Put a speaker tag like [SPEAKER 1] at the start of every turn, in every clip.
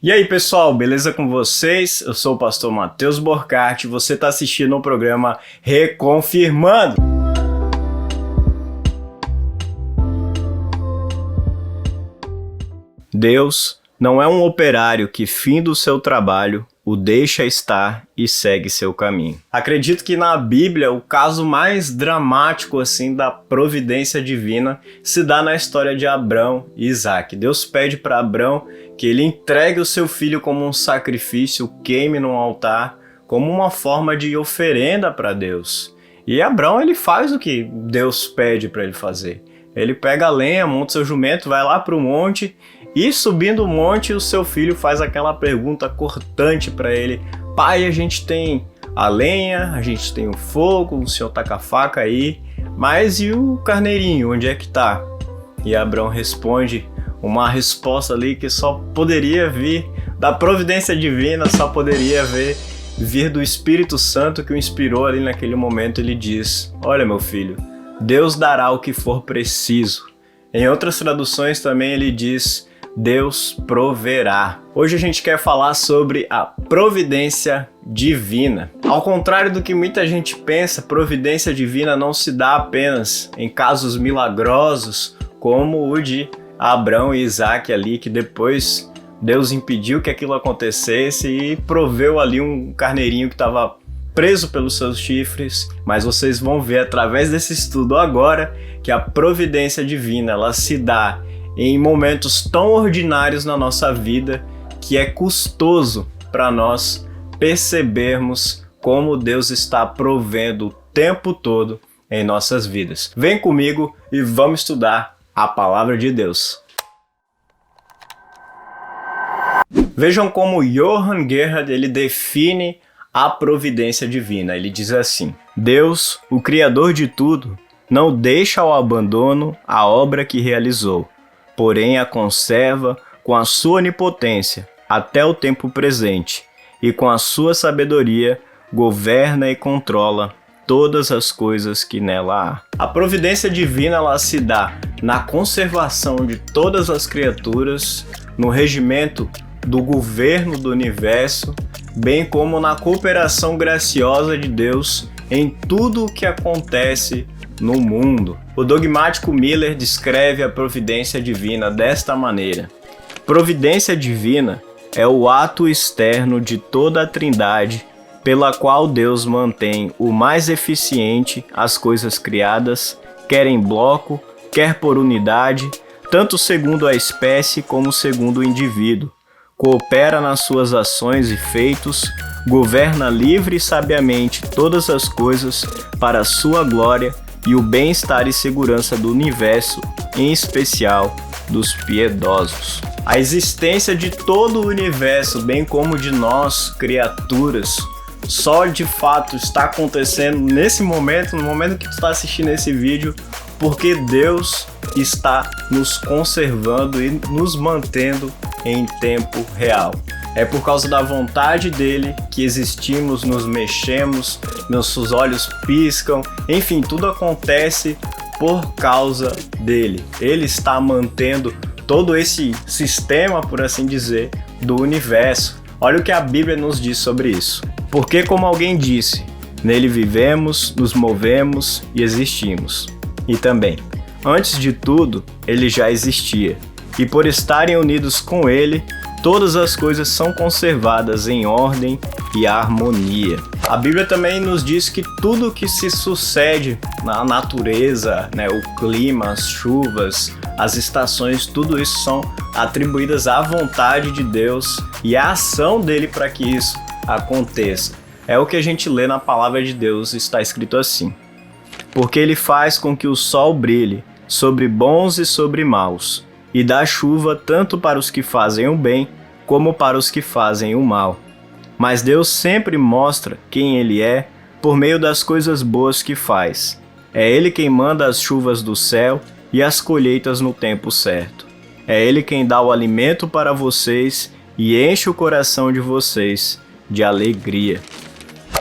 [SPEAKER 1] E aí pessoal, beleza com vocês? Eu sou o pastor Matheus Borchardt e você está assistindo o programa Reconfirmando. Deus não é um operário que, findo o seu trabalho, o deixa estar e segue seu caminho. Acredito que na Bíblia o caso mais dramático assim da providência divina se dá na história de Abrão e Isaac. Deus pede para Abrão que ele entregue o seu filho como um sacrifício, queime no altar, como uma forma de oferenda para Deus. E Abrão ele faz o que Deus pede para ele fazer. Ele pega a lenha, monta seu jumento, vai lá para o monte. E subindo o monte, o seu filho faz aquela pergunta cortante para ele: pai, a gente tem a lenha, a gente tem o fogo, o senhor tá com a faca aí, mas e o carneirinho, onde é que tá? E Abrão responde uma resposta ali que só poderia vir da providência divina, só poderia vir do Espírito Santo que o inspirou ali naquele momento. Ele diz: olha meu filho, Deus dará o que for preciso. Em outras traduções também ele diz: Deus proverá. Hoje a gente quer falar sobre a providência divina. Ao contrário do que muita gente pensa, providência divina não se dá apenas em casos milagrosos, como o de Abrão e Isaac ali, que depois Deus impediu que aquilo acontecesse e proveu ali um carneirinho que estava preso pelos seus chifres. Mas vocês vão ver através desse estudo agora que a providência divina ela se dá em momentos tão ordinários na nossa vida que é custoso para nós percebermos como Deus está provendo o tempo todo em nossas vidas. Vem comigo e vamos estudar a palavra de Deus. Vejam como Johann Gerhard ele define a providência divina. Ele diz assim: Deus, o Criador de tudo, não deixa ao abandono a obra que realizou, porém a conserva com a sua onipotência até o tempo presente, e com a sua sabedoria governa e controla todas as coisas que nela há. A providência divina ela se dá na conservação de todas as criaturas, no regimento do governo do universo, bem como na cooperação graciosa de Deus em tudo o que acontece no mundo. O dogmático Miller descreve a providência divina desta maneira: providência divina é o ato externo de toda a Trindade pela qual Deus mantém o mais eficiente as coisas criadas, quer em bloco, quer por unidade, tanto segundo a espécie como segundo o indivíduo. Coopera nas suas ações e feitos, governa livre e sabiamente todas as coisas para a sua glória e o bem-estar e segurança do universo, em especial dos piedosos. A existência de todo o universo, bem como de nós, criaturas, só de fato está acontecendo nesse momento, no momento que tu está assistindo esse vídeo, porque Deus está nos conservando e nos mantendo em tempo real. É por causa da vontade dele que existimos, nos mexemos, nossos olhos piscam, enfim, tudo acontece por causa dele. Ele está mantendo todo esse sistema, por assim dizer, do universo. Olha o que a Bíblia nos diz sobre isso. Porque, como alguém disse, nele vivemos, nos movemos e existimos. E também, antes de tudo, ele já existia. E por estarem unidos com ele, todas as coisas são conservadas em ordem e harmonia. A Bíblia também nos diz que tudo que se sucede na natureza, o clima, as chuvas, as estações, tudo isso são atribuídas à vontade de Deus e à ação dele para que isso aconteça. É o que a gente lê na palavra de Deus, está escrito assim: porque ele faz com que o sol brilhe sobre bons e sobre maus, e dá chuva tanto para os que fazem o bem, como para os que fazem o mal. Mas Deus sempre mostra quem Ele é por meio das coisas boas que faz. É Ele quem manda as chuvas do céu e as colheitas no tempo certo. É Ele quem dá o alimento para vocês e enche o coração de vocês de alegria.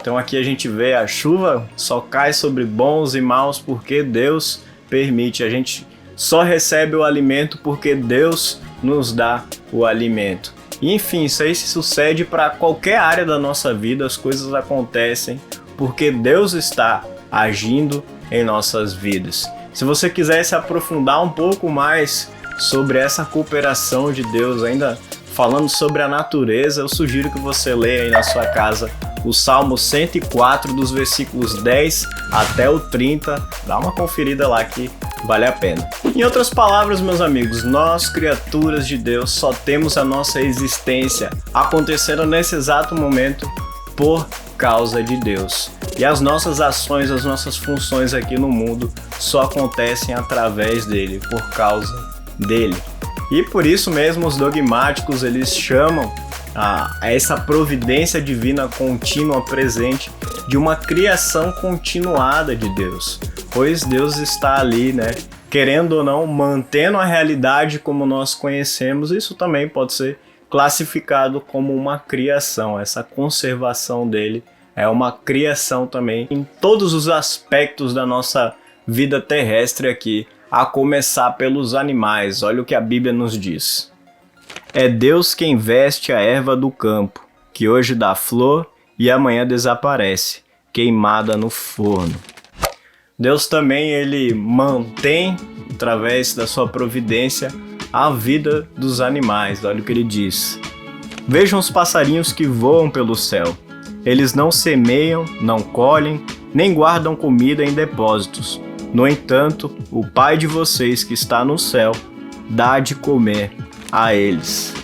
[SPEAKER 1] Então aqui a gente vê a chuva só cai sobre bons e maus porque Deus permite. A gente só recebe o alimento porque Deus nos dá o alimento. E, enfim, isso aí se sucede para qualquer área da nossa vida, as coisas acontecem porque Deus está agindo em nossas vidas. Se você quiser se aprofundar um pouco mais sobre essa cooperação de Deus, ainda falando sobre a natureza, eu sugiro que você leia aí na sua casa o Salmo 104, dos versículos 10 até o 30. Dá uma conferida lá que vale a pena. Em outras palavras, meus amigos, nós, criaturas de Deus, só temos a nossa existência acontecendo nesse exato momento por causa de Deus. E as nossas ações, as nossas funções aqui no mundo só acontecem através dele, por causa dele. E por isso mesmo os dogmáticos, eles chamam a essa providência divina contínua presente de uma criação continuada de Deus, pois Deus está ali, querendo ou não, mantendo a realidade como nós conhecemos. Isso também pode ser classificado como uma criação. Essa conservação dele é uma criação também em todos os aspectos da nossa vida terrestre aqui, a começar pelos animais. Olha o que a Bíblia nos diz. É Deus quem veste a erva do campo, que hoje dá flor e amanhã desaparece, queimada no forno. Deus também, ele mantém, através da sua providência, a vida dos animais. Olha o que ele diz. Vejam os passarinhos que voam pelo céu. Eles não semeiam, não colhem, nem guardam comida em depósitos. No entanto, o Pai de vocês que está no céu dá de comer a eles.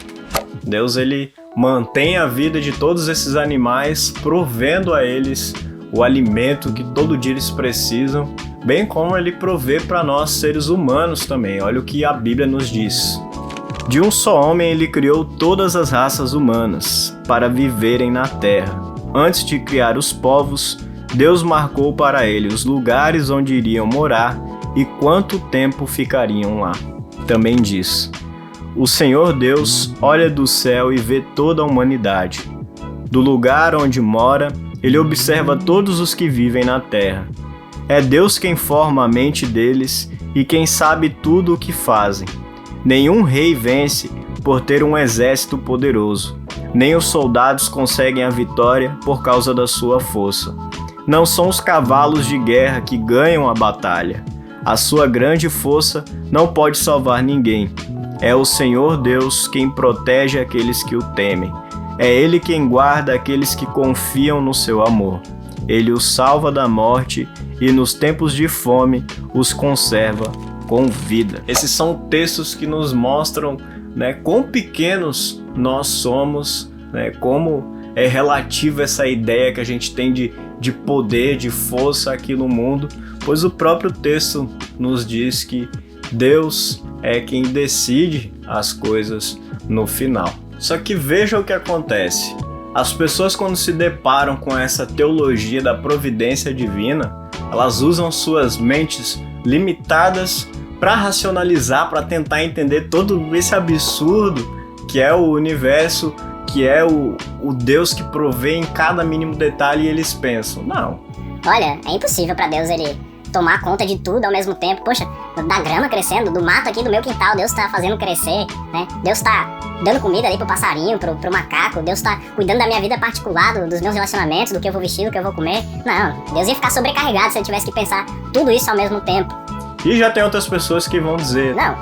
[SPEAKER 1] Deus, ele mantém a vida de todos esses animais, provendo a eles o alimento que todo dia eles precisam, bem como ele provê para nós seres humanos também. Olha o que a Bíblia nos diz. De um só homem ele criou todas as raças humanas para viverem na terra. Antes de criar os povos, Deus marcou para ele os lugares onde iriam morar e quanto tempo ficariam lá. Também diz: o Senhor Deus olha do céu e vê toda a humanidade. Do lugar onde mora, ele observa todos os que vivem na terra. É Deus quem forma a mente deles e quem sabe tudo o que fazem. Nenhum rei vence por ter um exército poderoso, nem os soldados conseguem a vitória por causa da sua força. Não são os cavalos de guerra que ganham a batalha. A sua grande força não pode salvar ninguém. É o Senhor Deus quem protege aqueles que o temem. É Ele quem guarda aqueles que confiam no seu amor. Ele os salva da morte e nos tempos de fome os conserva com vida. Esses são textos que nos mostram, quão pequenos nós somos, como é relativa essa ideia que a gente tem de poder, de força aqui no mundo, pois o próprio texto nos diz que Deus é quem decide as coisas no final. Só que veja o que acontece. As pessoas, quando se deparam com essa teologia da providência divina, elas usam suas mentes limitadas para racionalizar, para tentar entender todo esse absurdo que é o universo, que é o Deus que provê em cada mínimo detalhe, e eles pensam, não.
[SPEAKER 2] Olha, é impossível para Deus ele tomar conta de tudo ao mesmo tempo. Poxa, da grama crescendo, do mato aqui do meu quintal, Deus tá fazendo crescer, Deus tá dando comida ali pro passarinho, pro macaco, Deus tá cuidando da minha vida particular, dos meus relacionamentos, do que eu vou vestir, do que eu vou comer. Não, Deus ia ficar sobrecarregado se ele tivesse que pensar tudo isso ao mesmo tempo.
[SPEAKER 1] E já tem outras pessoas que vão dizer,
[SPEAKER 2] não,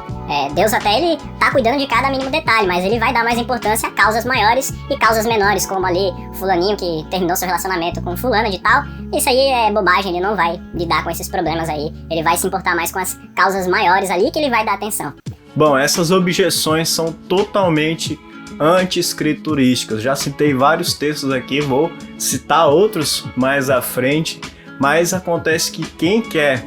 [SPEAKER 2] Deus até ele tá cuidando de cada mínimo detalhe, mas ele vai dar mais importância a causas maiores e causas menores, como ali fulaninho que terminou seu relacionamento com fulana de tal. Isso aí é bobagem, ele não vai lidar com esses problemas aí, ele vai se importar mais com as causas maiores ali que ele vai dar atenção.
[SPEAKER 1] Bom, essas objeções são totalmente anti-escriturísticas. Já citei vários textos aqui, vou citar outros mais à frente, mas acontece que quem quer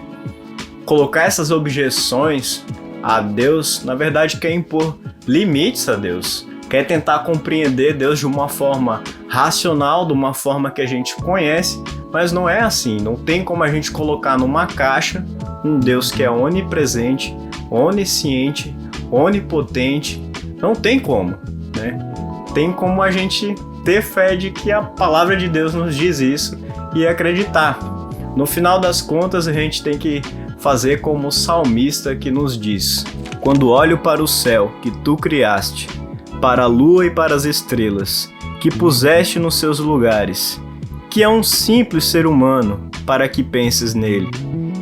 [SPEAKER 1] colocar essas objeções a Deus, na verdade quer impor limites a Deus, quer tentar compreender Deus de uma forma racional, de uma forma que a gente conhece, mas não é assim. Não tem como a gente colocar numa caixa um Deus que é onipresente, onisciente, onipotente. Não tem como, Tem como a gente ter fé de que a palavra de Deus nos diz isso e acreditar. No final das contas, a gente tem que fazer como o salmista que nos diz: quando olho para o céu que tu criaste, para a lua e para as estrelas, que puseste nos seus lugares, que é um simples ser humano, para que penses nele,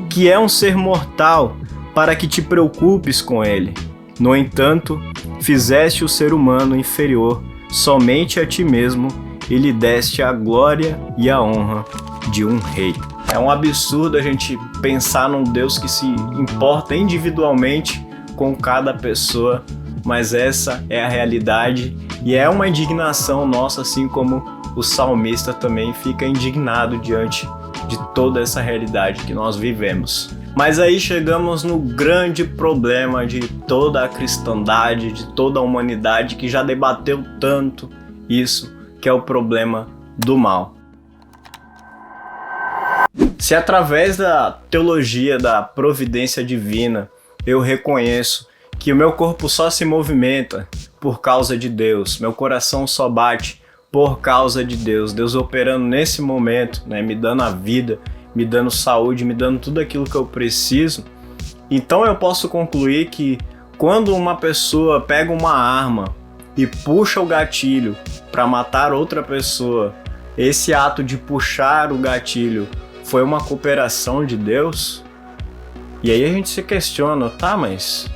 [SPEAKER 1] que é um ser mortal, para que te preocupes com ele. No entanto, fizeste o ser humano inferior somente a ti mesmo e lhe deste a glória e a honra de um rei. É um absurdo a gente pensar num Deus que se importa individualmente com cada pessoa, mas essa é a realidade e é uma indignação nossa, assim como o salmista também fica indignado diante de toda essa realidade que nós vivemos. Mas aí chegamos no grande problema de toda a cristandade, de toda a humanidade que já debateu tanto isso, que é o problema do mal. Se através da teologia da providência divina eu reconheço que o meu corpo só se movimenta por causa de Deus, meu coração só bate por causa de Deus, Deus operando nesse momento, né, me dando a vida, me dando saúde, me dando tudo aquilo que eu preciso, então eu posso concluir que quando uma pessoa pega uma arma e puxa o gatilho para matar outra pessoa, esse ato de puxar o gatilho foi uma cooperação de Deus? E aí a gente se questiona, tá, mas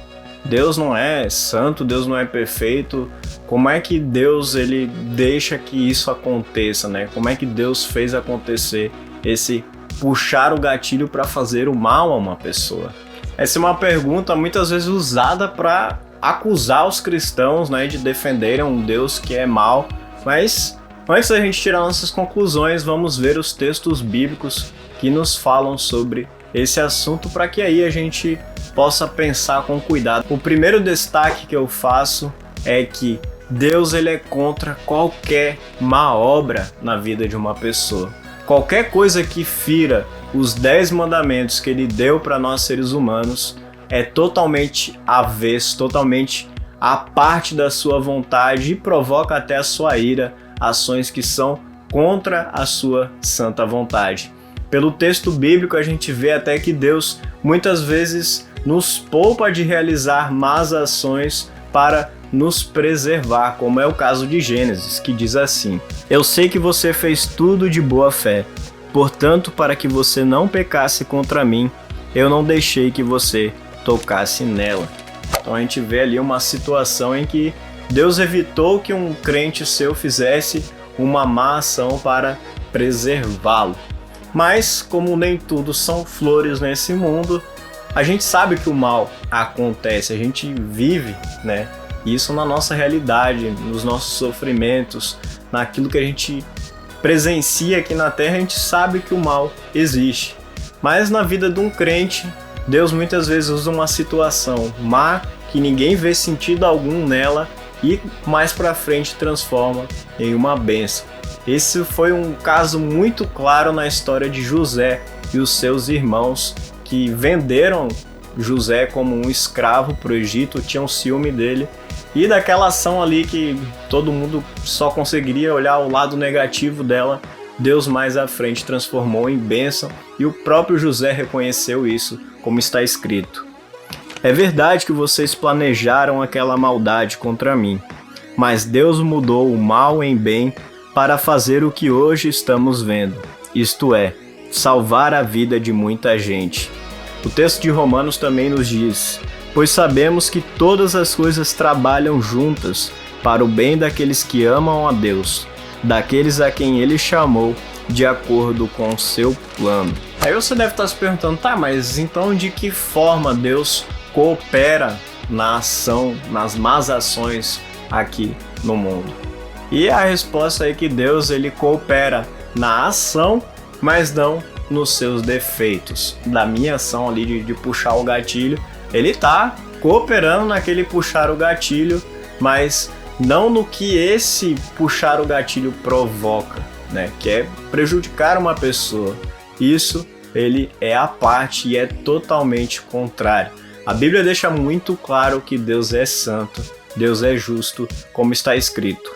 [SPEAKER 1] Deus não é santo, Deus não é perfeito, como é que Deus ele deixa que isso aconteça, né? Como é que Deus fez acontecer esse puxar o gatilho para fazer o mal a uma pessoa? Essa é uma pergunta muitas vezes usada para acusar os cristãos, né, de defenderem um Deus que é mau, mas antes da gente tirar nossas conclusões, vamos ver os textos bíblicos que nos falam sobre esse assunto para que aí a gente possa pensar com cuidado. O primeiro destaque que eu faço é que Deus ele é contra qualquer má obra na vida de uma pessoa. Qualquer coisa que fira os 10 mandamentos que ele deu para nós seres humanos é totalmente avesso, totalmente a parte da sua vontade e provoca até a sua ira, ações que são contra a sua santa vontade. Pelo texto bíblico a gente vê até que Deus muitas vezes nos poupa de realizar más ações para nos preservar, como é o caso de Gênesis, que diz assim: Eu sei que você fez tudo de boa fé, portanto, para que você não pecasse contra mim, eu não deixei que você tocasse nela. Então a gente vê ali uma situação em que Deus evitou que um crente seu fizesse uma má ação para preservá-lo. Mas, como nem tudo são flores nesse mundo, a gente sabe que o mal acontece, a gente vive, né, isso na nossa realidade, nos nossos sofrimentos, naquilo que a gente presencia aqui na Terra, a gente sabe que o mal existe. Mas na vida de um crente, Deus muitas vezes usa uma situação má, que ninguém vê sentido algum nela, e mais pra frente transforma em uma bênção. Esse foi um caso muito claro na história de José e os seus irmãos, que venderam José como um escravo para o Egito, tinham ciúme dele, e daquela ação ali que todo mundo só conseguiria olhar o lado negativo dela, Deus mais à frente transformou em bênção, e o próprio José reconheceu isso, como está escrito: É verdade que vocês planejaram aquela maldade contra mim, mas Deus mudou o mal em bem para fazer o que hoje estamos vendo, isto é, salvar a vida de muita gente. O texto de Romanos também nos diz: Pois sabemos que todas as coisas trabalham juntas para o bem daqueles que amam a Deus, daqueles a quem Ele chamou de acordo com o seu plano. Aí você deve estar se perguntando, tá, mas então de que forma Deus coopera na ação, nas más ações aqui no mundo? E a resposta é que Deus ele coopera na ação, mas não nos seus defeitos. Da minha ação ali de puxar o gatilho, ele está cooperando naquele puxar o gatilho, mas não no que esse puxar o gatilho provoca, né? Que é prejudicar uma pessoa. Isso ele é a parte e é totalmente contrário. A Bíblia deixa muito claro que Deus é santo, Deus é justo, como está escrito: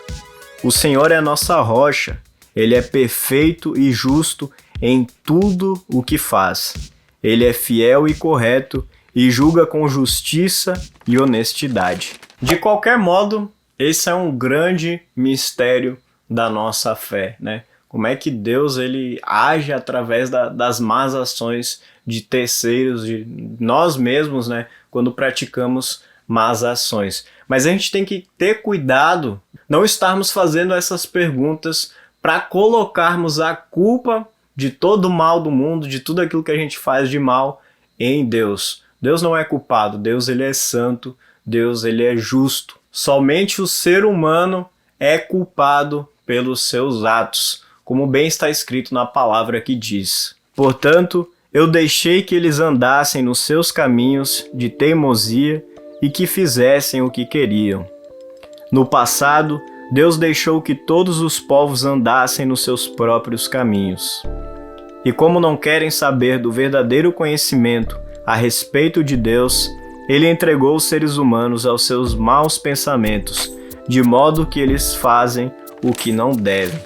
[SPEAKER 1] O Senhor é a nossa rocha, Ele é perfeito e justo em tudo o que faz. Ele é fiel e correto e julga com justiça e honestidade. De qualquer modo, Esse é um grande mistério da nossa fé, né? Como é que Deus ele age através das más ações de terceiros, de nós mesmos, né? Quando praticamos más ações. Mas a gente tem que ter cuidado, não estarmos fazendo essas perguntas para colocarmos a culpa de todo o mal do mundo, de tudo aquilo que a gente faz de mal em Deus. Deus não é culpado, Deus ele é santo, Deus ele é justo. Somente o ser humano é culpado pelos seus atos, como bem está escrito na palavra que diz: portanto, eu deixei que eles andassem nos seus caminhos de teimosia e que fizessem o que queriam. No passado, Deus deixou que todos os povos andassem nos seus próprios caminhos. E como não querem saber do verdadeiro conhecimento a respeito de Deus, ele entregou os seres humanos aos seus maus pensamentos, de modo que eles fazem o que não devem.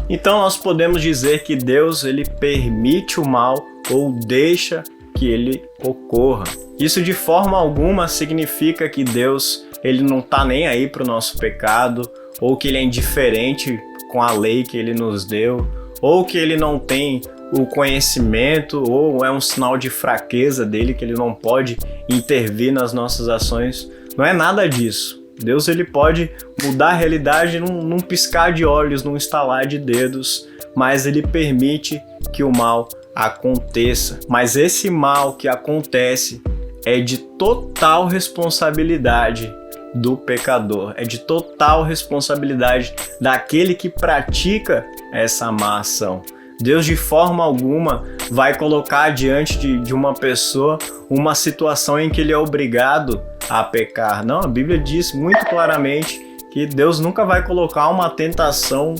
[SPEAKER 1] Então nós podemos dizer que Deus ele permite o mal ou deixa que ele ocorra. Isso de forma alguma significa que Deus ele não está nem aí para o nosso pecado, ou que ele é indiferente com a lei que ele nos deu, ou que ele não tem o conhecimento, ou é um sinal de fraqueza dele que ele não pode intervir nas nossas ações. Não é nada disso. Deus ele pode mudar a realidade num piscar de olhos, num estalar de dedos, mas ele permite que o mal aconteça. Mas esse mal que acontece é de total responsabilidade do pecador, é de total responsabilidade daquele que pratica essa má ação. Deus de forma alguma vai colocar diante de uma pessoa uma situação em que ele é obrigado a pecar. Não, a Bíblia diz muito claramente que Deus nunca vai colocar uma tentação,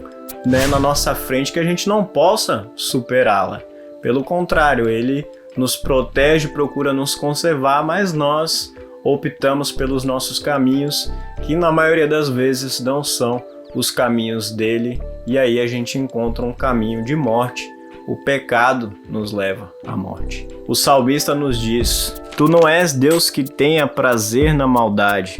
[SPEAKER 1] né, na nossa frente que a gente não possa superá-la. Pelo contrário, ele nos protege, procura nos conservar, mas nós optamos pelos nossos caminhos, que na maioria das vezes não são os caminhos dele, e aí a gente encontra um caminho de morte. O pecado nos leva à morte. O salmista nos diz: tu não és Deus que tenha prazer na maldade.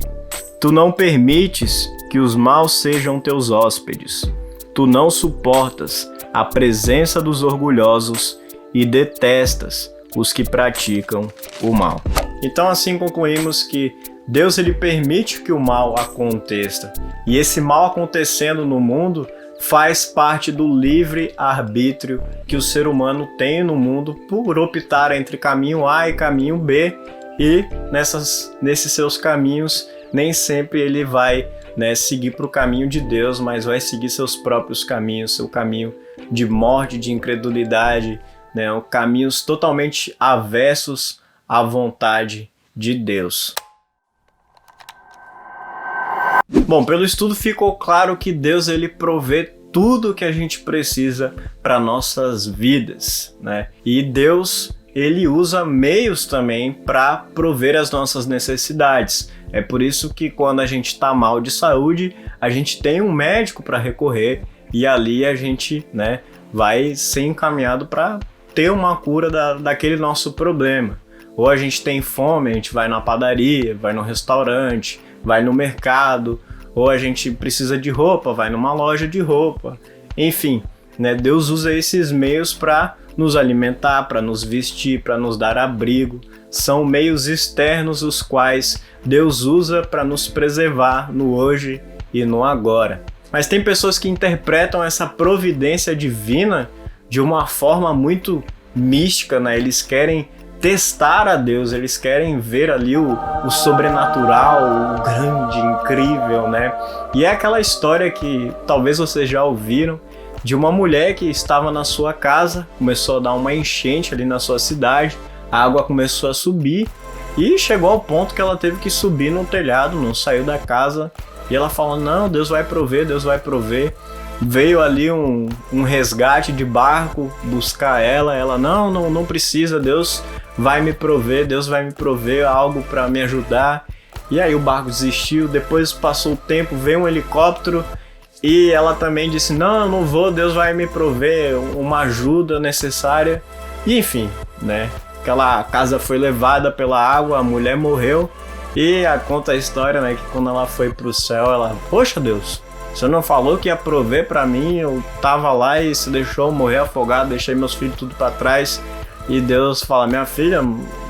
[SPEAKER 1] Tu não permites que os maus sejam teus hóspedes. Tu não suportas a presença dos orgulhosos e detestas os que praticam o mal. Então assim concluímos que Deus ele permite que o mal aconteça. E esse mal acontecendo no mundo faz parte do livre arbítrio que o ser humano tem no mundo por optar entre caminho A e caminho B, e nesses seus caminhos nem sempre ele vai, né, seguir para o caminho de Deus, mas vai seguir seus próprios caminhos, seu caminho de morte, de incredulidade, né, caminhos totalmente avessos à vontade de Deus. Bom, pelo estudo ficou claro que Deus ele provê tudo que a gente precisa para nossas vidas, né? E Deus ele usa meios também para prover as nossas necessidades. É por isso que quando a gente está mal de saúde, a gente tem um médico para recorrer e ali a gente, né, vai ser encaminhado para ter uma cura daquele nosso problema. Ou a gente tem fome, a gente vai na padaria, vai no restaurante, vai no mercado, ou a gente precisa de roupa, vai numa loja de roupa. Enfim, né, Deus usa esses meios para nos alimentar, para nos vestir, para nos dar abrigo. São meios externos os quais Deus usa para nos preservar no hoje e no agora. Mas tem pessoas que interpretam essa providência divina de uma forma muito mística, né? Eles querem testar a Deus, eles querem ver ali o sobrenatural, o grande, incrível, né? E é aquela história que talvez vocês já ouviram, de uma mulher que estava na sua casa, começou a dar uma enchente ali na sua cidade, a água começou a subir e chegou ao ponto que ela teve que subir no telhado, não saiu da casa, e ela falou: não, Deus vai prover, Deus vai prover. Veio ali um resgate de barco buscar ela não precisa, Deus vai me prover, Deus vai me prover algo para me ajudar. E aí o barco desistiu, depois passou o tempo, veio um helicóptero e ela também disse: não, eu não vou, Deus vai me prover uma ajuda necessária. E enfim, né? Aquela casa foi levada pela água, a mulher morreu E conta a história, né, que quando ela foi pro céu, ela, poxa Deus, você não falou que ia prover pra mim, eu tava lá e se deixou eu morrer afogado, deixei meus filhos tudo pra trás. E Deus fala, minha filha,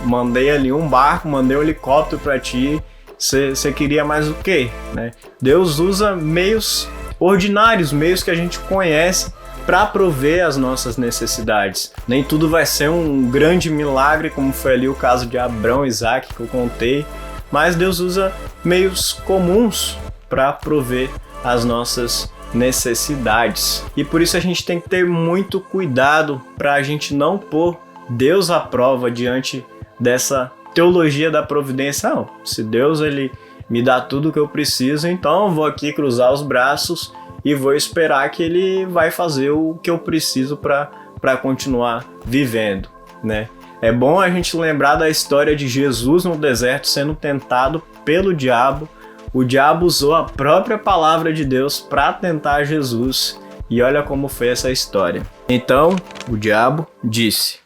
[SPEAKER 1] mandei ali um barco, mandei um helicóptero pra ti, você queria mais o quê? Né? Deus usa meios ordinários, meios que a gente conhece para prover as nossas necessidades. Nem tudo vai ser um grande milagre, como foi ali o caso de Abraão e Isaac que eu contei, mas Deus usa meios comuns para prover as nossas necessidades. E por isso a gente tem que ter muito cuidado para a gente não pôr Deus à prova diante dessa teologia da providência. Não, se Deus ele me dá tudo o que eu preciso, então eu vou aqui cruzar os braços e vou esperar que ele vai fazer o que eu preciso para continuar vivendo, né? É bom a gente lembrar da história de Jesus no deserto sendo tentado pelo diabo. O diabo usou a própria palavra de Deus para tentar Jesus. E olha como foi essa história. Então, o diabo disse: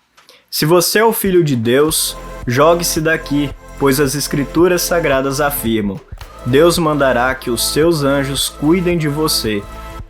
[SPEAKER 1] se você é o filho de Deus, jogue-se daqui, pois as escrituras sagradas afirmam: Deus mandará que os seus anjos cuidem de você.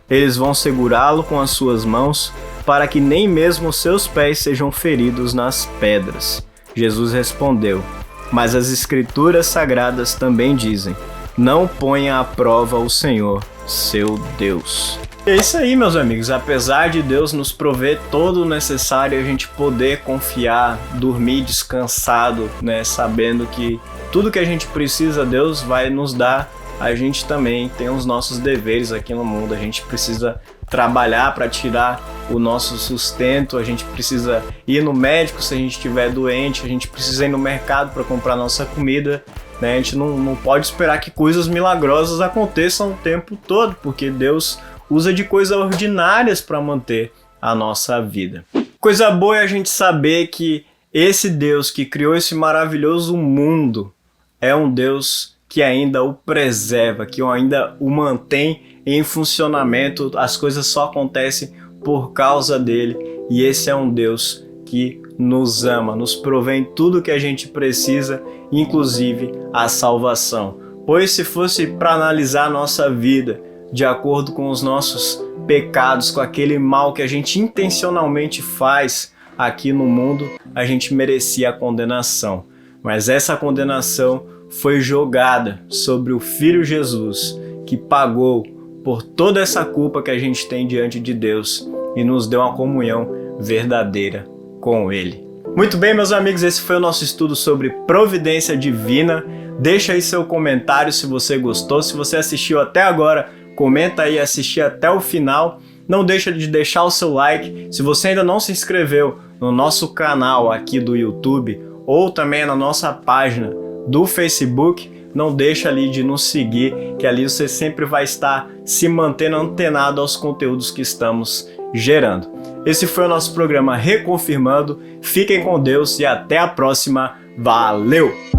[SPEAKER 1] Eles vão segurá-lo com as suas mãos, para que nem mesmo os seus pés sejam feridos nas pedras. Jesus respondeu: mas as escrituras sagradas também dizem: não ponha à prova o Senhor, seu Deus. É isso aí, meus amigos. Apesar de Deus nos prover todo o necessário, a gente poder confiar, dormir descansado, né, sabendo que tudo que a gente precisa, Deus vai nos dar. A gente também tem os nossos deveres aqui no mundo. A gente precisa trabalhar para tirar o nosso sustento, a gente precisa ir no médico se a gente estiver doente, a gente precisa ir no mercado para comprar nossa comida. Né? A gente não pode esperar que coisas milagrosas aconteçam o tempo todo, porque Deus usa de coisas ordinárias para manter a nossa vida. Coisa boa é a gente saber que esse Deus que criou esse maravilhoso mundo é um Deus que ainda o preserva, que ainda o mantém em funcionamento. As coisas só acontecem por causa dele, e esse é um Deus que nos ama, nos provém tudo que a gente precisa, inclusive a salvação. Pois se fosse para analisar a nossa vida de acordo com os nossos pecados, com aquele mal que a gente intencionalmente faz aqui no mundo, a gente merecia a condenação. Mas essa condenação foi jogada sobre o Filho Jesus, que pagou por toda essa culpa que a gente tem diante de Deus e nos deu uma comunhão verdadeira com Ele. Muito bem, meus amigos, esse foi o nosso estudo sobre providência divina. Deixa aí seu comentário se você gostou. Se você assistiu até agora, comenta aí, assistir até o final. Não deixa de deixar o seu like. Se você ainda não se inscreveu no nosso canal aqui do YouTube ou também na nossa página do Facebook, não deixa ali de nos seguir, que ali você sempre vai estar se mantendo antenado aos conteúdos que estamos gerando. Esse foi o nosso programa Reconfirmando. Fiquem com Deus e até a próxima. Valeu!